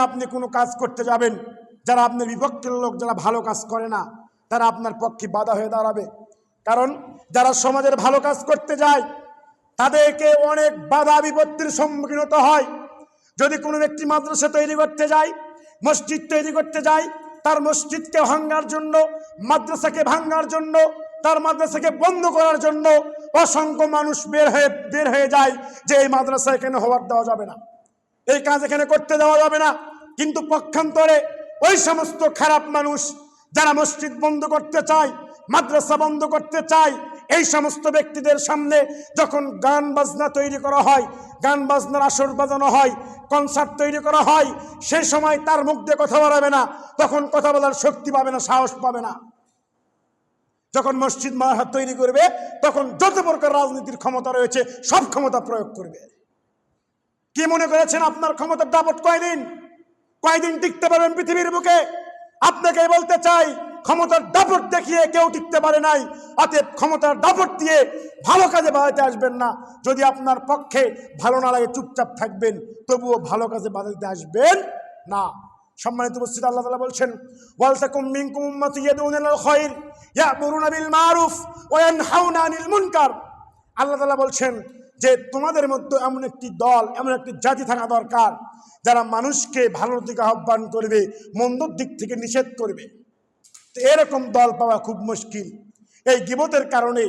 আপনি কোনো কাজ করতে যাবেন, যারা আপনার বিপক্ষের লোক, যারা ভালো কাজ করে না, তারা আপনার পক্ষে বাধা হয়ে দাঁড়াবে। কারণ যারা সমাজের ভালো কাজ করতে যায় তাদেরকে অনেক বাধা বিপত্তির সম্মুখীন হতে হয়। যদি কোনো ব্যক্তি মাদ্রাসা তৈরি করতে যায়, মসজিদ তৈরি করতে যায়, তার মসজিদকে ভাঙার জন্য, মাদ্রাসাকে ভাঙার জন্য, তার মাদ্রাসাকে বন্ধ করার জন্য অসংখ্য মানুষ বের হয়ে যায় যে এই মাদ্রাসা এখানে হওয়ার দেওয়া যাবে না, এই কাজ এখানে করতে দেওয়া যাবে না। কিন্তু পক্ষান্তরে ওই সমস্ত খারাপ মানুষ যারা মসজিদ বন্ধ করতে চায়, মাদ্রাসা বন্ধ করতে চায়, এই সমস্ত ব্যক্তিদের সামনে যখন গান বাজনা তৈরি করা হয়, গান বাজনার আসর বাজানো হয়, কনসার্ট তৈরি করা হয়, সেই সময় তার মুখ দিয়ে কথা বলাবে না, তখন কথা বলার শক্তি পাবে না, সাহস পাবে না। যখন মসজিদ মাদ্রাসা তৈরি করবে তখন যত প্রকার রাজনীতির ক্ষমতা রয়েছে সব ক্ষমতা প্রয়োগ করবে। কি মনে করেছেন আপনার ক্ষমতার দাপট কয়দিন টিকতে পারবেন পৃথিবীর বুকে? আপনাকে বলতে চাই, ক্ষমতার দাপট দেখিয়ে কেউ টিকতে পারে নাই। অতএব ক্ষমতার দাপট দিয়ে ভালো কাজে বাধাতে আসবেন না। যদি আপনার পক্ষে ভালো না লাগে চুপচাপ থাকবেন, তবুও ভালো কাজে বাধা দিতে আসবেন না। সম্মানিত উপস্থিতি, আল্লাহ তাআলা বলছেন, ওয়ালতাকুম মিনকুম উম্মাতুন ইয়াদউনা ইলাল খায়র ইয়া'মুরুনা বিল মারুফ ওয়া ইয়ানহাউনা আনিল মুনকার। আল্লাহ তাআলা বলছেন যে তোমাদের মধ্যে এমন একটি দল, এমন একটি জাতি থাকা দরকার যারা মানুষকে ভালোর দিকে আহ্বান করবে, মন্দর দিক থেকে নিষেধ করবে। তো এরকম দল পাওয়া খুব মুশকিল। এই গীবতের কারণে